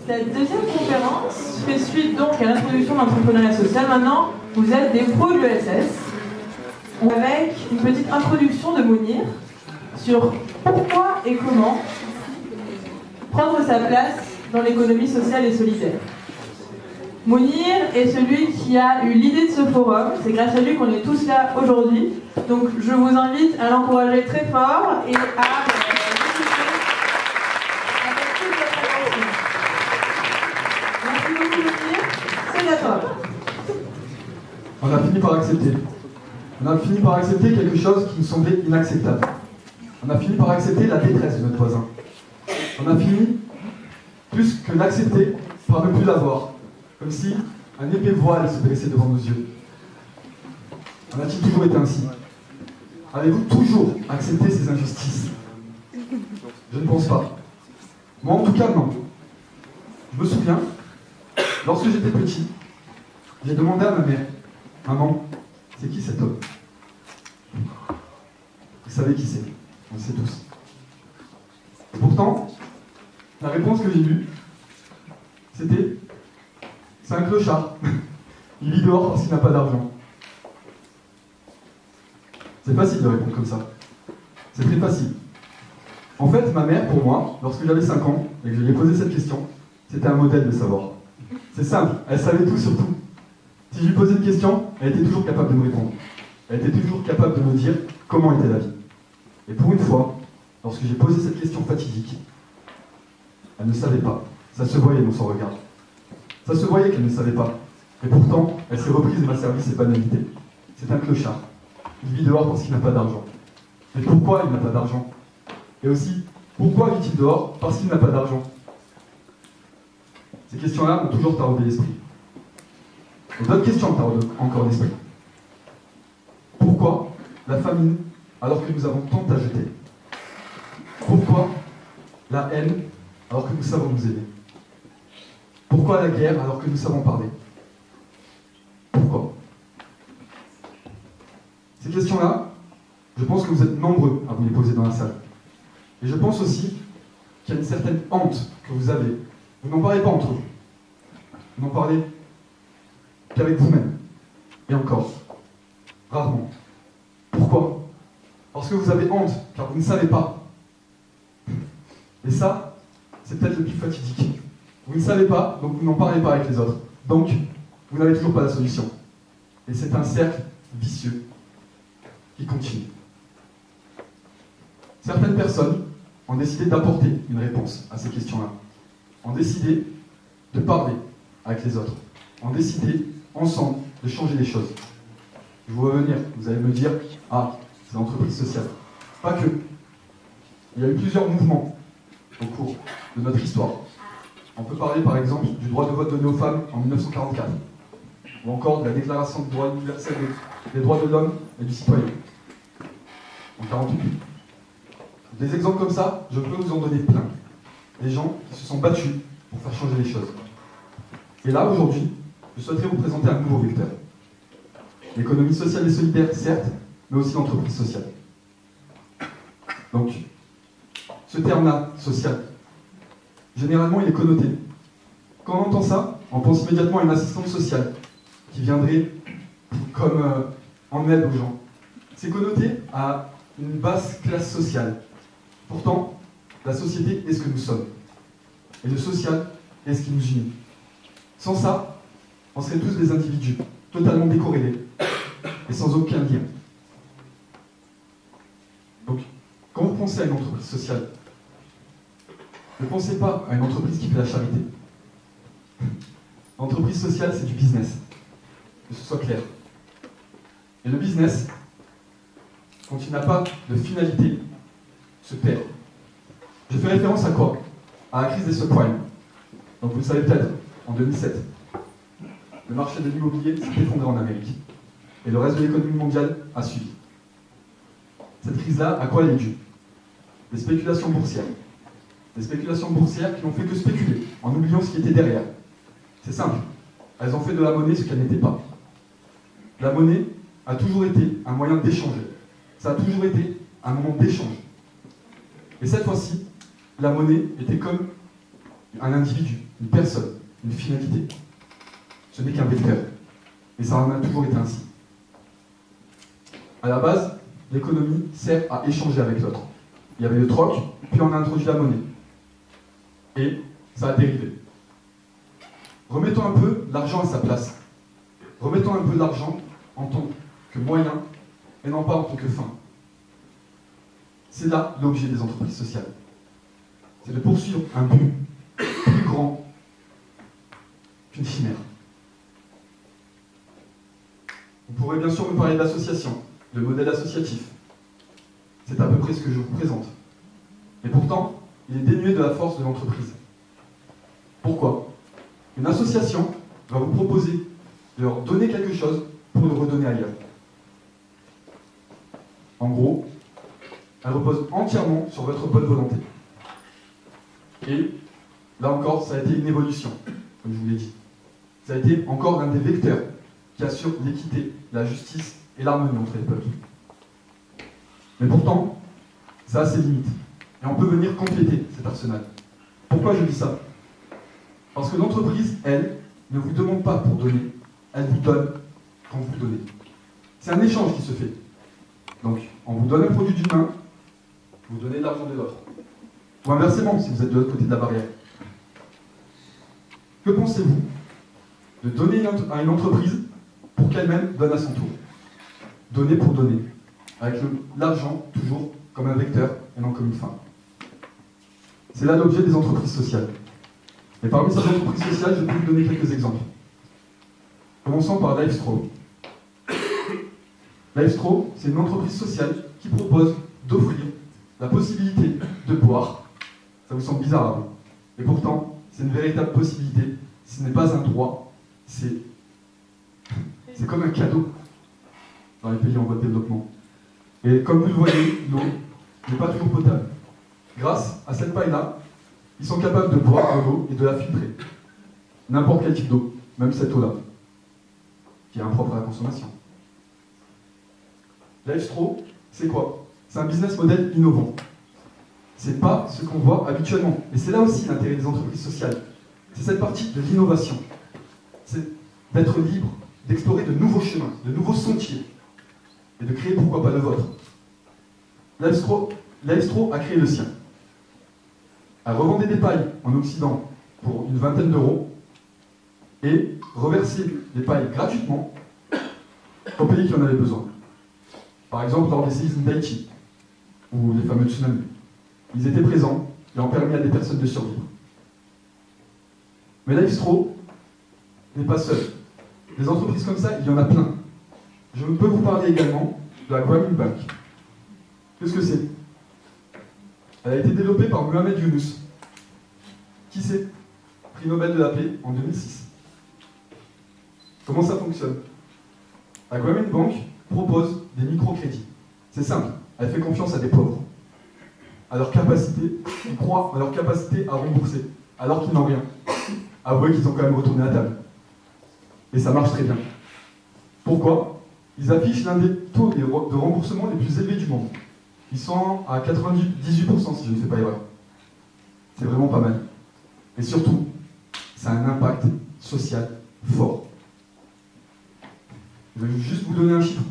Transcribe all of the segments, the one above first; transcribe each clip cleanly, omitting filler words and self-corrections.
Cette deuxième conférence fait suite donc à l'introduction de l'entrepreneuriat social. Maintenant, vous êtes des pros de l'ESS, avec une petite introduction de Mounir sur pourquoi et comment prendre sa place dans l'économie sociale et solidaire. Mounir est celui qui a eu l'idée de ce forum, c'est grâce à lui qu'on est tous là aujourd'hui. Donc je vous invite à l'encourager très fort et à l'écouter avec toute votre attention. Merci beaucoup Mounir, c'est à toi. On a fini par accepter. On a fini par accepter quelque chose qui nous semblait inacceptable. On a fini par accepter la détresse de notre voisin. On a fini, plus que l'accepter, par ne plus l'avoir. Comme si un épais voile se dressait devant nos yeux. En a-t-il toujours été ainsi? Avez-vous toujours accepté ces injustices? Je ne pense pas. Moi en tout cas non. Je me souviens, lorsque j'étais petit, j'ai demandé à ma mère, maman, c'est qui cet homme? Vous savez qui c'est, on le sait tous. Et pourtant, la réponse que j'ai eue, c'était c'est un clochard. Il vit dehors parce qu'il n'a pas d'argent. C'est facile de répondre comme ça. C'est très facile. En fait, ma mère, pour moi, lorsque j'avais 5 ans et que je lui ai posé cette question, c'était un modèle de savoir. C'est simple, elle savait tout sur tout. Si je lui posais une question, elle était toujours capable de me répondre. Elle était toujours capable de me dire comment était la vie. Et pour une fois, lorsque j'ai posé cette question fatidique, elle ne savait pas. Ça se voyait dans son regard. Ça se voyait qu'elle ne savait pas. Et pourtant, elle s'est reprise de ma service ses banalités. C'est un clochard. Il vit dehors parce qu'il n'a pas d'argent. Mais pourquoi il n'a pas d'argent? Et aussi, pourquoi vit-il dehors parce qu'il n'a pas d'argent? Ces questions-là m'ont toujours taraudé l'esprit. Et d'autres questions me taraudent encore l'esprit. Pourquoi la famine alors que nous avons tant à jeter? Pourquoi la haine alors que nous savons nous aimer? Pourquoi la guerre alors que nous savons parler? Pourquoi? Ces questions-là, je pense que vous êtes nombreux à vous les poser dans la salle. Et je pense aussi qu'il y a une certaine honte que vous avez. Vous n'en parlez pas entre vous. Vous n'en parlez qu'avec vous-même. Et encore, rarement. Pourquoi? Parce que vous avez honte, car vous ne savez pas. Et ça, c'est peut-être le plus fatidique. Vous ne savez pas, donc vous n'en parlez pas avec les autres. Donc, vous n'avez toujours pas la solution. Et c'est un cercle vicieux qui continue. Certaines personnes ont décidé d'apporter une réponse à ces questions-là. Ont décidé de parler avec les autres. Ont décidé, ensemble, de changer les choses. Je vous vois venir, vous allez me dire, ah, c'est l'entreprise sociale. Pas que. Il y a eu plusieurs mouvements au cours de notre histoire. On peut parler par exemple du droit de vote donné aux femmes en 1944, ou encore de la déclaration du droit universel des droits de l'homme et du citoyen en 1948. Des exemples comme ça, je peux vous en donner plein. Des gens qui se sont battus pour faire changer les choses. Et là, aujourd'hui, je souhaiterais vous présenter un nouveau vecteur. L'économie sociale et solidaire, certes, mais aussi l'entreprise sociale. Donc, ce terme-là, social, généralement, il est connoté. Quand on entend ça, on pense immédiatement à une assistante sociale qui viendrait comme en aide aux gens. C'est connoté à une basse classe sociale. Pourtant, la société est ce que nous sommes. Et le social est ce qui nous unit. Sans ça, on serait tous des individus, totalement décorrélés, et sans aucun lien. Donc, quand vous pensez à une entreprise sociale, ne pensez pas à une entreprise qui fait la charité. L'entreprise sociale, c'est du business. Que ce soit clair. Et le business, quand il n'a pas de finalité, se perd. Je fais référence à quoi? À la crise des subprimes. Donc vous le savez peut-être, en 2007, le marché de l'immobilier s'est effondré en Amérique. Et le reste de l'économie mondiale a suivi. Cette crise-là, à quoi elle est due? Des spéculations boursières. Des spéculations boursières qui n'ont fait que spéculer, en oubliant ce qui était derrière. C'est simple. Elles ont fait de la monnaie ce qu'elle n'était pas. La monnaie a toujours été un moyen d'échanger. Ça a toujours été un moment d'échange. Et cette fois-ci, la monnaie était comme un individu, une personne, une finalité. Ce n'est qu'un vecteur. Et ça en a toujours été ainsi. À la base, l'économie sert à échanger avec l'autre. Il y avait le troc, puis on a introduit la monnaie. Et ça a dérivé. Remettons un peu l'argent à sa place. Remettons un peu l'argent en tant que moyen et non pas en tant que fin. C'est là l'objet des entreprises sociales. C'est de poursuivre un but plus grand qu'une chimère. Vous pourrez bien sûr me parler d'association, de modèle associatif. C'est à peu près ce que je vous présente. Et pourtant, il est dénué de la force de l'entreprise. Pourquoi? Une association va vous proposer de leur donner quelque chose pour le redonner ailleurs. En gros, elle repose entièrement sur votre bonne volonté. Et là encore, ça a été une évolution, comme je vous l'ai dit. Ça a été encore l'un des vecteurs qui assure l'équité, la justice et l'harmonie entre les peuples. Mais pourtant, ça a ses limites. Et on peut venir compléter cet arsenal. Pourquoi je dis ça? Parce que l'entreprise, elle, ne vous demande pas pour donner, elle vous donne quand vous donnez. C'est un échange qui se fait. Donc, on vous donne un produit d'une main, vous donnez de l'argent de l'autre. Ou inversement, si vous êtes de l'autre côté de la barrière. Que pensez-vous de donner à une entreprise pour qu'elle-même donne à son tour? Donner pour donner, avec l'argent toujours comme un vecteur et non comme une fin. C'est là l'objet des entreprises sociales. Et parmi ces entreprises sociales, je peux vous donner quelques exemples. Commençons par Lifestro. Lifestro, c'est une entreprise sociale qui propose d'offrir la possibilité de boire. Ça vous semble bizarre, hein? Et pourtant, c'est une véritable possibilité. Ce n'est pas un droit, c'est comme un cadeau dans les pays en voie de développement. Et comme vous le voyez, l'eau n'est pas toujours potable. Grâce à cette paille-là, ils sont capables de boire de l'eau et de la filtrer. N'importe quel type d'eau, même cette eau-là, qui est impropre à la consommation. Lifestro, c'est quoi? C'est un business model innovant. C'est pas ce qu'on voit habituellement. Et c'est là aussi l'intérêt des entreprises sociales. C'est cette partie de l'innovation. C'est d'être libre, d'explorer de nouveaux chemins, de nouveaux sentiers, et de créer pourquoi pas le vôtre. Lifestro a créé le sien. Elle revendait des pailles en Occident pour une vingtaine d'euros et reversait des pailles gratuitement aux pays qui en avaient besoin. Par exemple, lors des séismes d'Haïti ou les fameux tsunamis. Ils étaient présents et ont permis à des personnes de survivre. Mais Lifestro n'est pas seul. Des entreprises comme ça, il y en a plein. Je peux vous parler également de la Grameen Bank. Qu'est-ce que c'est? Elle a été développée par Mohamed Yunus. Qui c'est? Prix Nobel de la paix en 2006. Comment ça fonctionne? La Grameen Bank propose des microcrédits. C'est simple, elle fait confiance à des pauvres. À leur capacité, ils croient à leur capacité à rembourser, alors qu'ils n'ont rien. Avouez qu'ils ont quand même retourné à table. Et ça marche très bien. Pourquoi? Ils affichent l'un des taux de remboursement les plus élevés du monde. Ils sont à 98% si je ne fais pas erreur. C'est vraiment pas mal. Et surtout, ça a un impact social fort. Je vais juste vous donner un chiffre.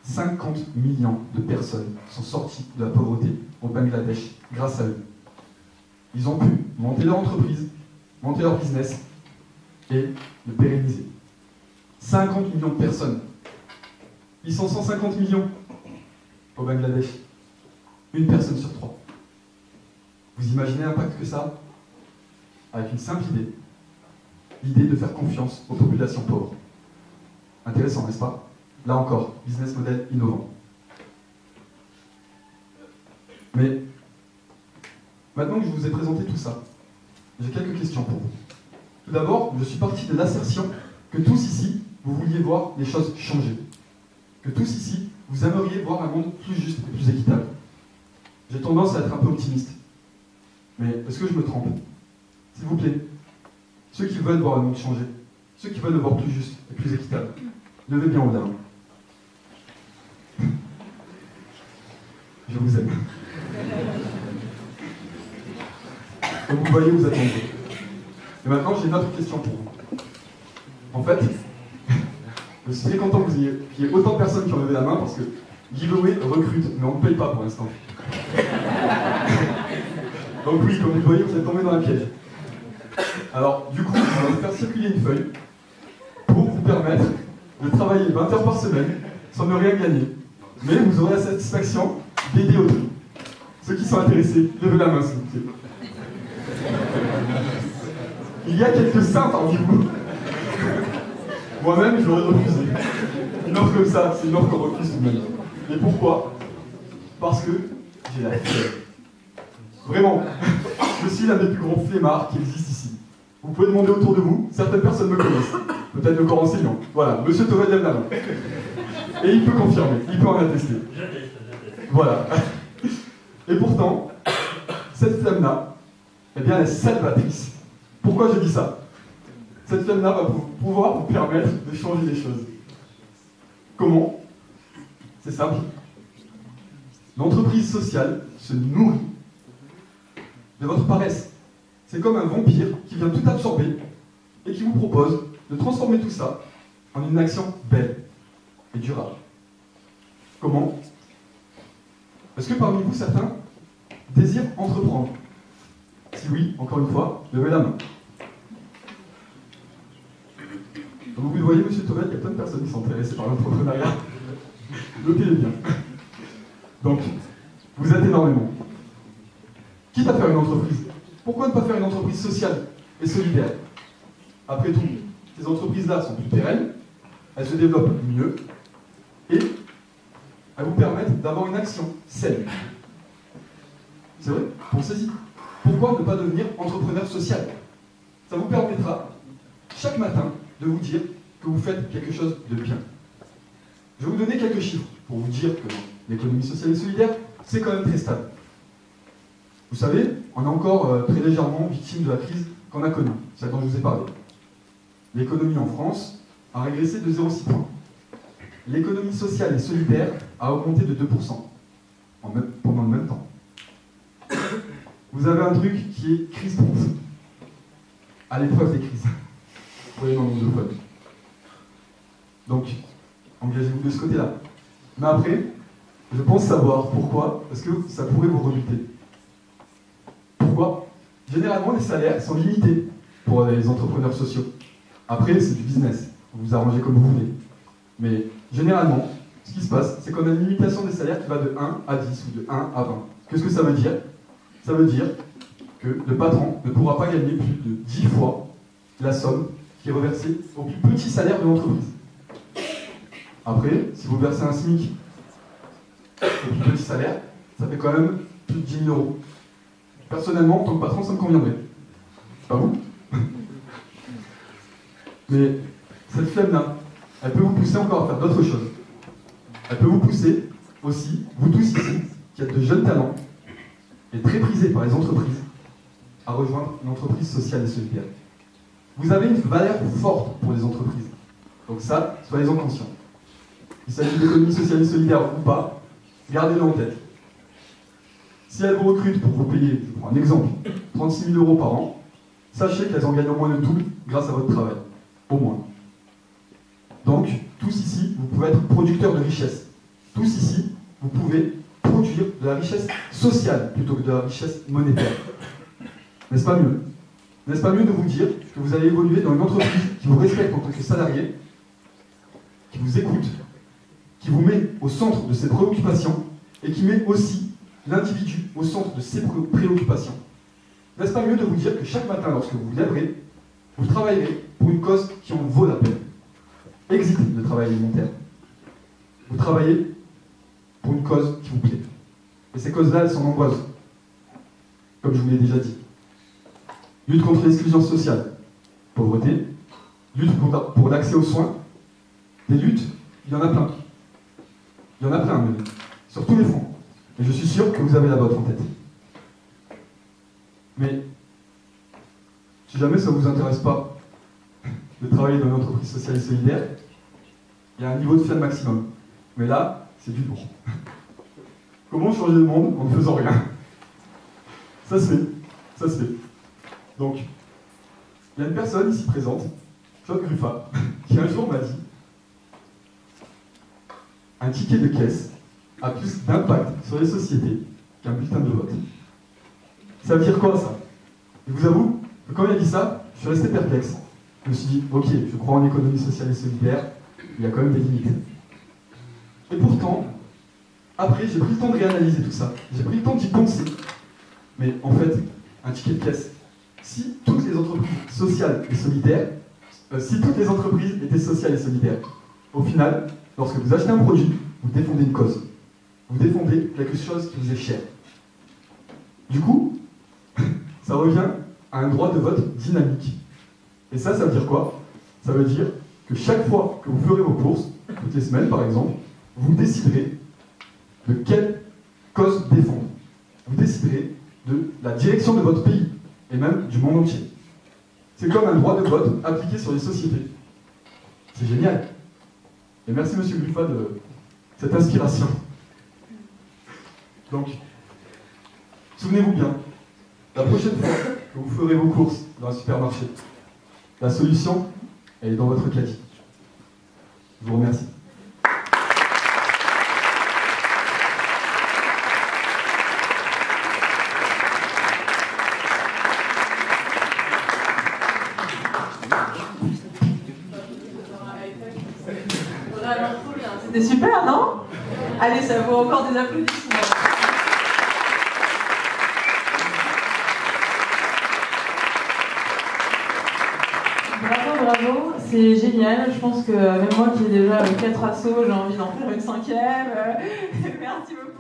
50 millions de personnes sont sorties de la pauvreté au Bangladesh grâce à eux. Ils ont pu monter leur entreprise, monter leur business et le pérenniser. 50 millions de personnes. Ils sont 150 millions au Bangladesh. Une personne sur 3. Vous imaginez l'impact que ça a avec une simple idée. L'idée de faire confiance aux populations pauvres. Intéressant, n'est-ce pas? Là encore, business model innovant. Mais maintenant que je vous ai présenté tout ça, j'ai quelques questions pour vous. Tout d'abord, je suis parti de l'assertion que tous ici, vous vouliez voir les choses changer. Que tous ici, vous aimeriez voir un monde plus juste et plus équitable. J'ai tendance à être un peu optimiste. Mais est-ce que je me trompe? S'il vous plaît, ceux qui veulent voir le monde changer, ceux qui veulent le voir plus juste et plus équitable, levez bien haut la main. Je vous aime. Comme vous voyez, vous êtes nombreux. Et maintenant, j'ai une autre question pour vous. En fait, je suis très content qu'il y ait autant de personnes qui ont levé la main parce que Giveaway recrute, mais on ne paye pas pour l'instant. Donc oui, comme vous voyez, vous êtes tombé dans la piège. Alors, du coup, on va vous faire circuler une feuille pour vous permettre de travailler 20 heures par semaine sans ne rien gagner. Mais vous aurez la satisfaction d'aider autrui. Ceux qui sont intéressés, levez la main, s'il vous plaît. Il y a quelques saints parmi vous. Moi-même, je l'aurais refusé. Une offre comme ça, c'est une offre qu'on refuse tout de même. Et pourquoi? Parce que j'ai la flemme. Vraiment, je suis l'un des plus gros flemmards qui existe ici. Vous pouvez demander autour de vous, certaines personnes me connaissent. Peut-être le corps enseignant. Voilà, monsieur Thomas lève la main. Et il peut confirmer, il peut en attester. Voilà. Et pourtant, cette flamme-là, eh bien, elle est salvatrice. Pourquoi je dis ça? Cette flamme-là va pouvoir vous permettre de changer les choses. Comment? C'est simple. L'entreprise sociale se nourrit de votre paresse. C'est comme un vampire qui vient tout absorber et qui vous propose de transformer tout ça en une action belle et durable. Comment? Est-ce que parmi vous, certains désirent entreprendre? Si oui, encore une fois, levez la main. Comme vous le voyez, monsieur Thomas, il y a plein de personnes qui sont intéressées par l'entrepreneuriat. Notez-le bien. Donc, vous êtes énormément. Quitte à faire une entreprise, pourquoi ne pas faire une entreprise sociale et solidaire? Après tout, ces entreprises-là sont plus pérennes, elles se développent mieux, et elles vous permettent d'avoir une action saine. C'est vrai, pensez-y. Pourquoi ne pas devenir entrepreneur social? Ça vous permettra, chaque matin, de vous dire que vous faites quelque chose de bien. Je vais vous donner quelques chiffres pour vous dire que l'économie sociale et solidaire, c'est quand même très stable. Vous savez, on est encore très légèrement victime de la crise qu'on a connue, celle dont je vous ai parlé. L'économie en France a régressé de 0,6 points. L'économie sociale et solidaire a augmenté de 2% pendant le même temps. Vous avez un truc qui est crise-proof, à l'épreuve des crises. Vous voyez dans le nombre de fois. Donc, engagez-vous de ce côté-là. Mais après, je pense savoir pourquoi, parce que ça pourrait vous rebuter. Pourquoi? Généralement, les salaires sont limités pour les entrepreneurs sociaux. Après, c'est du business. Vous vous arrangez comme vous voulez. Mais généralement, ce qui se passe, c'est qu'on a une limitation des salaires qui va de 1 à 10 ou de 1 à 20. Qu'est-ce que ça veut dire? Ça veut dire que le patron ne pourra pas gagner plus de 10 fois la somme qui est reversée au plus petit salaire de l'entreprise. Après, si vous versez un SMIC au plus petit salaire, ça fait quand même plus de 10 000 euros. Personnellement, en tant que patron, ça me conviendrait. Pas vous? Mais cette flemme-là, elle peut vous pousser encore à faire d'autres choses. Elle peut vous pousser aussi, vous tous ici, qui êtes de jeunes talents et très prisés par les entreprises, à rejoindre une entreprise sociale et solidaire. Vous avez une valeur forte pour les entreprises. Donc ça, soyez-en conscients. Il s'agit d'économie sociale et solidaire ou pas, gardez-le en tête. Si elles vous recrutent pour vous payer, je prends un exemple, 36 000 euros par an, sachez qu'elles en gagnent au moins le double grâce à votre travail. Au moins. Donc, tous ici, vous pouvez être producteurs de richesse. Tous ici, vous pouvez produire de la richesse sociale plutôt que de la richesse monétaire. N'est-ce pas mieux? N'est-ce pas mieux de vous dire que vous allez évoluer dans une entreprise qui vous respecte en tant que salarié, qui vous écoute, qui vous met au centre de ses préoccupations et qui met aussi l'individu au centre de ses préoccupations? N'est-ce pas mieux de vous dire que chaque matin, lorsque vous vous lèverez, vous travaillerez pour une cause qui en vaut la peine? Exit le travail alimentaire. Vous travaillez pour une cause qui vous plaît. Et ces causes-là, elles sont nombreuses. Comme je vous l'ai déjà dit. Lutte contre l'exclusion sociale, pauvreté, lutte pour l'accès aux soins. Des luttes, il y en a plein. Il y en a plein, mais sur tous les fronts. Et je suis sûr que vous avez la vôtre en tête. Mais, si jamais ça ne vous intéresse pas de travailler dans une entreprise sociale et solidaire, il y a un niveau de flemme maximum. Mais là, c'est du lourd. Comment changer le monde en ne faisant rien? Ça se fait. Ça se fait. Donc, il y a une personne ici présente, Claude Gruffat, qui un jour m'a dit « Un ticket de caisse a plus d'impact sur les sociétés qu'un bulletin de vote. » Ça veut dire quoi, ça? Je vous avoue que quand il a dit ça, je suis resté perplexe. Je me suis dit « Ok, je crois en économie sociale et solidaire, il y a quand même des limites. » Et pourtant, après, j'ai pris le temps de réanalyser tout ça. J'ai pris le temps d'y penser. Mais en fait, un ticket de caisse, si toutes les entreprises sociales et solidaires, si toutes les entreprises étaient sociales et solidaires, au final, lorsque vous achetez un produit, vous défendez une cause. Vous défendez quelque chose qui vous est cher. Du coup, ça revient à un droit de vote dynamique. Et ça veut dire quoi? Ça veut dire que chaque fois que vous ferez vos courses, toutes les semaines par exemple, vous déciderez de quelle cause défendre. Vous déciderez de la direction de votre pays, et même du monde entier. C'est comme un droit de vote appliqué sur les sociétés. C'est génial. Et merci Monsieur Gruffat de cette inspiration. Donc, souvenez-vous bien, la prochaine fois que vous ferez vos courses dans un supermarché, la solution, elle est dans votre caddie. Je vous remercie. C'était super, non? Allez, ça vaut encore des applaudissements. Bravo, bravo, c'est génial. Je pense que même moi qui ai déjà 4 assos, j'ai envie d'en faire une 5e. Merci beaucoup.